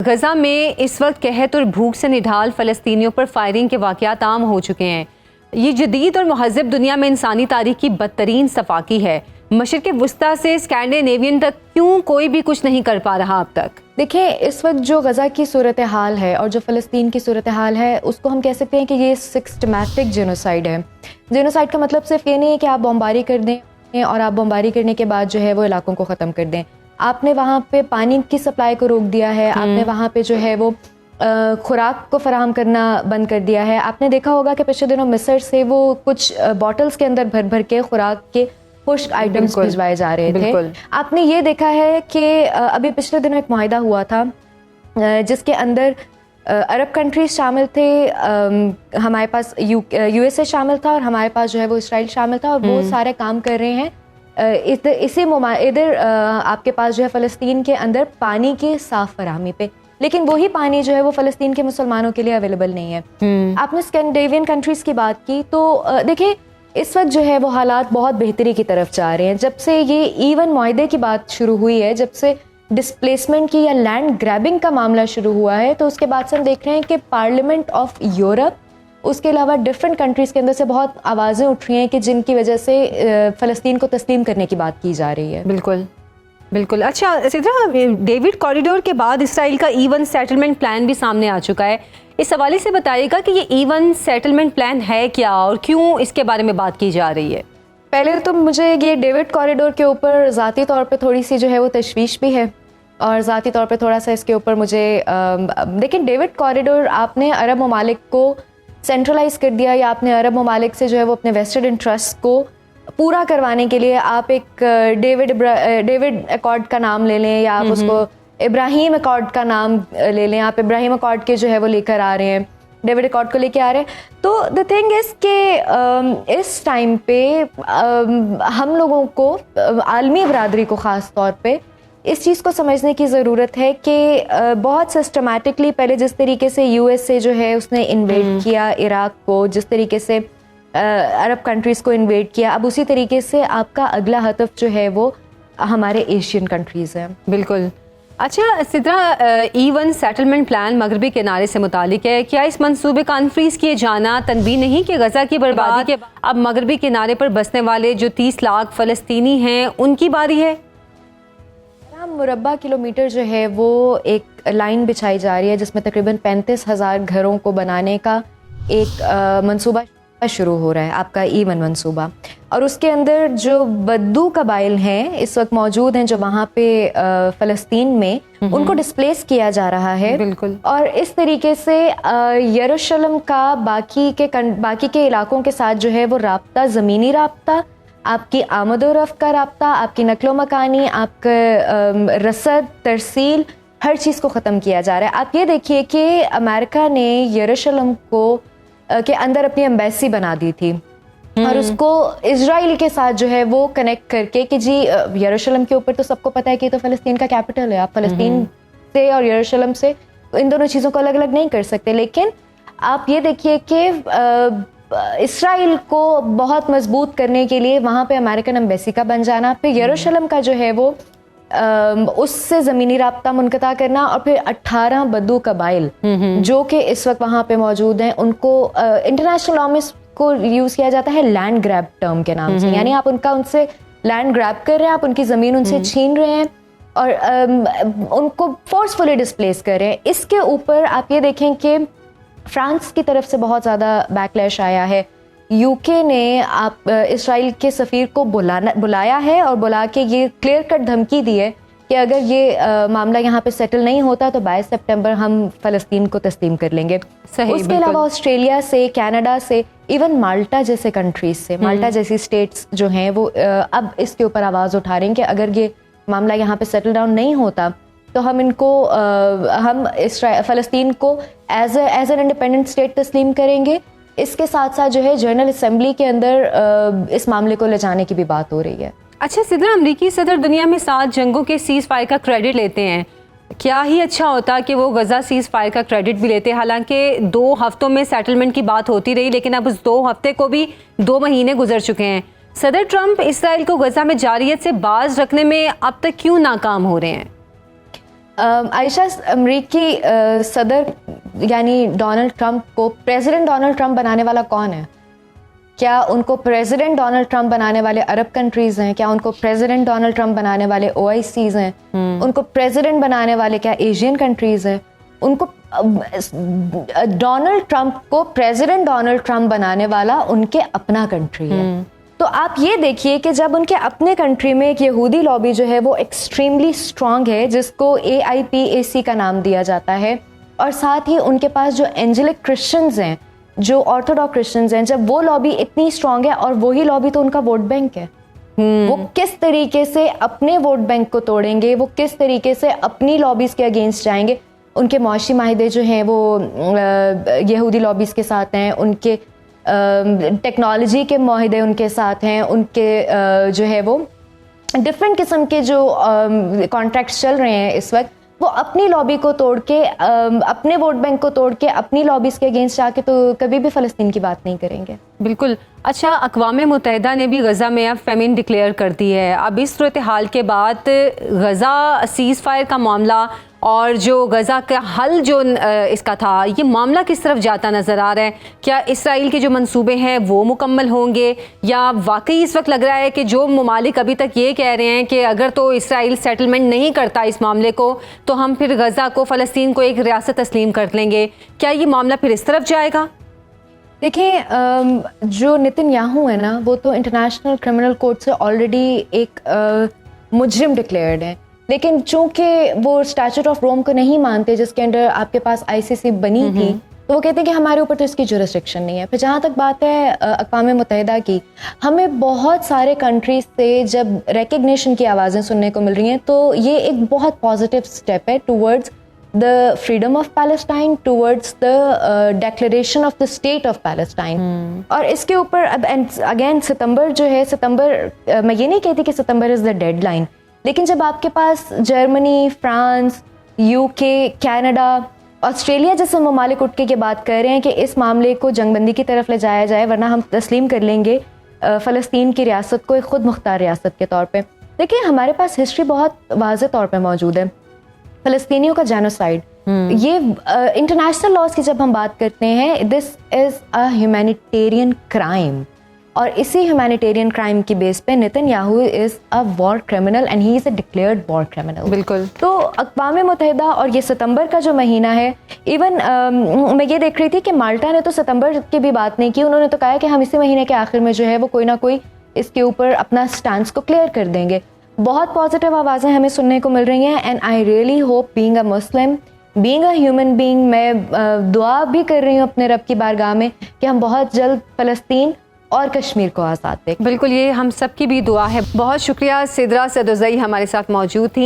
गजा में इस वक्त कहत और भूख से निढाल फ़लस्तीनियों पर फायरिंग के वाक़यात आम हो चुके हैं। ये जदीद और महज़ब दुनिया में इंसानी तारीख की बदतरीन सफाकी है। मशरिक़ वुस्ता से स्कैंडिनेवियन तक क्यों कोई भी कुछ नहीं कर पा रहा अब तक? देखिए, इस वक्त जो गज़ा की सूरत हाल है और जो फ़लस्तीन की सूरत हाल है, उसको हम कह सकते हैं कि ये सिस्टमैटिक जेनोसाइड है। जेनोसाइड का मतलब सिर्फ ये नहीं है कि आप बमबारी कर दें और आप बमबारी करने के बाद जो है वो इलाकों को ख़त्म कर दें। आपने वहाँ पे पानी की सप्लाई को रोक दिया है, आपने वहाँ पे जो है वो खुराक को फराहम करना बंद कर दिया है। आपने देखा होगा कि पिछले दिनों मिस्र से वो कुछ बॉटल्स के अंदर भर भर के खुराक के खुश्क आइटम्स भिजवाए जा रहे थे। आपने ये देखा है कि अभी पिछले दिनों एक मुआहिदा हुआ था जिसके अंदर अरब कंट्रीज शामिल थे, हमारे पास यूएसए शामिल था और हमारे पास जो है वो इसराइल शामिल था और वो सारे काम कर रहे हैं। इधर आपके पास जो है फ़लस्तीन के अंदर पानी की साफ फराहमी पे, लेकिन वही पानी जो है वो फ़लस्तीन के मुसलमानों के लिए अवेलेबल नहीं है। आपने स्कैंडिनेवियन कंट्रीज़ की बात की तो देखिए इस वक्त जो है वो हालात बहुत बेहतरी की तरफ जा रहे हैं। जब से ये ईवन मुआहदे की बात शुरू हुई है, जब से डिस्प्लेसमेंट की या लैंड ग्रैबिंग का मामला शुरू हुआ है, तो उसके बाद से हम देख रहे हैं कि पार्लियामेंट ऑफ यूरोप, उसके अलावा डिफरेंट कंट्रीज़ के अंदर से बहुत आवाज़ें उठ रही हैं कि जिनकी वजह से फ़लस्तीन को तस्लीम करने की बात की जा रही है। बिल्कुल बिल्कुल। अच्छा सिद्रा, डेविड कॉरिडोर के बाद इसराइल का ईवन सेटलमेंट प्लान भी सामने आ चुका है। इस हवाले से बताइएगा कि ये ईवन सेटलमेंट प्लान है क्या और क्यों इसके बारे में बात की जा रही है? पहले तो मुझे ये डेविड कॉरिडोर के ऊपर ज़ाती तौर पे थोड़ी सी जो है वो तशवीश भी है और ज़ाती तौर पे थोड़ा सा इसके ऊपर मुझे लेकिन डेविड कॉरिडोर आपने अरब ममालिक को सेंट्रलाइज कर दिया या आपने अरब ममालिक से जो है वो अपने वेस्टेड इंटरेस्ट को पूरा करवाने के लिए आप एक डेविड अकॉर्ड का नाम ले लें या आप उसको इब्राहिम अकॉर्ड का नाम ले लें। आप इब्राहिम अकॉर्ड के जो है वो लेकर आ रहे हैं, डेविड अकॉर्ड को लेके आ रहे हैं। तो द थिंग इज़ के इस टाइम पे हम लोगों को, आलमी बरादरी को ख़ास तौर पे इस चीज़ को समझने की ज़रूरत है कि बहुत सिस्टमैटिकली पहले जिस तरीके से यूएसए जो है उसने इन्वेड किया इराक़ को, जिस तरीके से अरब कंट्रीज़ को इन्वेड किया, अब उसी तरीके से आपका अगला हदफ जो है वो हमारे एशियन कंट्रीज़ हैं। बिल्कुल। अच्छा सिद्रा, ईवन सेटलमेंट प्लान मगरबी किनारे से मुतालिक है। क्या इस मंसूबे का अनफ्रीज किए जाना तनबी नहीं कि गजा की बर्बादी के अब मगरबी किनारे पर बसने वाले जो 30 लाख फ़लस्तीनी हैं उनकी बारी है? मुरब्बा किलोमीटर जो है वो एक लाइन बिछाई जा रही है जिसमें तकरीबन 35,000 घरों को बनाने का एक मंसूबा शुरू हो रहा है, आपका ईवन मंसूबा। और उसके अंदर जो बद्दू कबाइल हैं इस वक्त मौजूद हैं जो वहाँ पे फ़लस्तीन में, उनको डिस्प्लेस किया जा रहा है। बिल्कुल। और इस तरीके से यरूशलेम का बाकी के इलाकों के साथ जो है वो राब्ता, ज़मीनी राब्ता, आपकी आमदोरफ़्त का राब्ता, आपकी नकलो मकानी, आपका रसद तरसील, हर चीज़ को ख़त्म किया जा रहा है। आप ये देखिए कि अमेरिका ने यरूशलेम को के अंदर अपनी एम्बेसी बना दी थी और उसको इजराइल के साथ जो है वो कनेक्ट करके कि जी यरूशलेम के ऊपर तो सबको पता है कि तो फ़लस्तीन का कैपिटल है, आप फ़लस्तीन से और यरूशलेम से इन दोनों चीज़ों को अलग अलग नहीं कर सकते। लेकिन आप ये देखिए कि इसराइल को बहुत मजबूत करने के लिए वहाँ पे अमेरिकन एम्बेसी का बन जाना, फिर यरूशलेम का जो है वो उससे ज़मीनी राब्ता मुनक़ता करना और फिर 18 बद्दू कबाइल जो कि इस वक्त वहाँ पे मौजूद हैं, उनको इंटरनेशनल लॉ में को यूज़ किया जाता है लैंड ग्रैब टर्म के नाम से। यानी आप उनसे लैंड ग्रैब कर रहे हैं, आप उनकी ज़मीन उनसे छीन रहे हैं और उनको फोर्सफुली डिस्प्लेस कर रहे हैं। इसके ऊपर आप ये देखें कि फ्रांस की तरफ से बहुत ज़्यादा बैकलैश आया है। यूके ने इसराइल के सफ़ीर को बुलाया है और बुला के ये क्लियर कट धमकी दी है कि अगर ये मामला यहाँ पे सेटल नहीं होता तो 22 सितंबर हम फ़लस्तीन को तस्लीम कर लेंगे। उसके अलावा ऑस्ट्रेलिया से, कनाडा से, इवन माल्टा जैसे कंट्रीज से, माल्टा जैसी स्टेट्स जो हैं वो अब इसके ऊपर आवाज़ उठा रहे हैं कि अगर ये मामला यहाँ पे सेटल डाउन नहीं होता तो हम इनको हम फ़लस्तीन को एज एन इंडिपेंडेंट स्टेट तस्लीम करेंगे। इसके साथ साथ जो है जनरल असेंबली के अंदर इस मामले को ले जाने की भी बात हो रही है। अच्छा सिद्रा, अमरीकी सदर दुनिया में 7 जंगों के सीज़ फायर का क्रेडिट लेते हैं। क्या ही अच्छा होता कि वो गजा सीज़ फायर का क्रेडिट भी लेते। हालांकि 2 हफ्तों में सेटलमेंट की बात होती रही, लेकिन अब उस 2 हफ्ते को भी 2 महीने गुजर चुके हैं। सदर ट्रंप इसराइल को गजा में जारियत से बाज रखने में अब तक क्यों नाकाम हो रहे हैं? आयशा, अमरीकी सदर यानी डोनाल्ड ट्रंप को प्रेसिडेंट डोनाल्ड ट्रंप बनाने वाला कौन है? क्या उनको प्रेसिडेंट डोनाल्ड ट्रंप बनाने वाले अरब कंट्रीज हैं? क्या उनको प्रेसिडेंट डोनाल्ड ट्रंप बनाने वाले OICs हैं? उनको प्रेसिडेंट बनाने वाले क्या एशियन कंट्रीज हैं? उनको डोनाल्ड ट्रंप को प्रेसिडेंट डोनाल्ड ट्रंप बनाने वाला उनके अपना कंट्री है। तो आप ये देखिए कि जब उनके अपने कंट्री में एक यहूदी लॉबी जो है वो एक्सट्रीमली स्ट्रांग है, जिसको AIPAC का नाम दिया जाता है, और साथ ही उनके पास जो एंजेलिक क्रिश्चियंस हैं, जो ऑर्थोडॉक्स क्रिश्चियंस हैं, जब वो लॉबी इतनी स्ट्रांग है, और वही लॉबी तो उनका वोट बैंक है, वो किस तरीके से अपने वोट बैंक को तोड़ेंगे, वो किस तरीके से अपनी लॉबीज के अगेंस्ट जाएंगे। उनके मुआशी माहिदे जो हैं वो यहूदी लॉबीज के साथ हैं, उनके टेक्नोलॉजी के माहिदे उनके साथ हैं, उनके जो है वो डिफरेंट किस्म के जो कॉन्ट्रैक्ट्स चल रहे हैं इस वक्त, वो अपनी लॉबी को तोड़ के अपने वोट बैंक को तोड़ के अपनी लॉबीज के अगेंस्ट जाके तो कभी भी फ़लस्तीन की बात नहीं करेंगे। बिल्कुल। अच्छा, अक़वाम मुत्तहिदा ने भी गज़ा में अब फेमिन डिक्लेयर कर दी है। अब इस सूरत हाल के बाद गज़ा सीज़ फायर का मामला और जो गज़ा का हल जो इसका था, ये मामला किस तरफ जाता नज़र आ रहा है? क्या इसराइल के जो मंसूबे हैं वो मुकम्मल होंगे, या वाकई इस वक्त लग रहा है कि जो ममालिक अभी तक ये कह रहे हैं कि अगर तो इसराइल सेटलमेंट नहीं करता इस मामले को तो हम फिर गज़ा को, फ़लस्तीन को एक रियासत तस्लीम कर लेंगे, क्या ये मामला फिर इस तरफ जाएगा? देखिए, जो नेतन्याहू है ना, वो तो इंटरनेशनल क्रिमिनल कोर्ट से ऑलरेडी एक मुजरिम डिक्लेयर्ड है, लेकिन चूंकि वो स्टैट्यूट ऑफ रोम को नहीं मानते जिसके अंडर आपके पास ICC बनी थी, तो वो कहते हैं कि हमारे ऊपर तो इसकी जुरिस्डिक्शन नहीं है। फिर जहाँ तक बात है अक़वाम मुत्तहिदा की, हमें बहुत सारे कंट्रीज से जब रिकग्निशन की आवाज़ें सुनने को मिल रही हैं, तो ये एक बहुत पॉजिटिव स्टेप है towards the freedom of Palestine, towards the declaration of the state of Palestine. और इसके ऊपर अब अगेन सितंबर जो है, सितंबर मैं ये नहीं कहती कि सितंबर इज़ द डेडलाइन, लेकिन जब आपके पास Germany, France, UK, Canada, Australia जैसे ममालिक उठ के बात कर रहे हैं कि इस मामले को जंगबंदी की तरफ ले जाया जाए, वरना हम तस्लीम कर लेंगे फ़लस्तीन की रियासत को एक खुद मुख्तार रियासत के तौर पे। देखिए, हमारे पास हिस्ट्री बहुत वाज़े तौर पे मौजूद है फ़लस्तीनियों का जेनोसाइड। ये इंटरनेशनल लॉज की जब हम बात करते हैं, this is a humanitarian crime, और इसी ह्यूमैनिटेरियन क्राइम की बेस पे Netanyahu is a war criminal and he is a declared war criminal. बिल्कुल। तो अक़वाम मुत्तहिदा और ये सितंबर का जो महीना है, इवन मैं ये देख रही थी कि माल्टा ने तो सितंबर की भी बात नहीं की, उन्होंने तो कहा कि हम इसी महीने के आखिर में जो है वो कोई ना कोई इसके ऊपर अपना स्टैंड को क्लियर कर देंगे। बहुत पॉजिटिव आवाज़ें हमें सुनने को मिल रही हैं, and I really hope, being a Muslim, being a human being, मैं दुआ भी कर रही हूँ अपने रब की बारगाह में कि हम बहुत जल्द फ़लस्तीन और कश्मीर को आज़ाद दें। बिल्कुल, ये हम सब की भी दुआ है। बहुत शुक्रिया। सिद्रा सदुज़ई हमारे साथ मौजूद थी।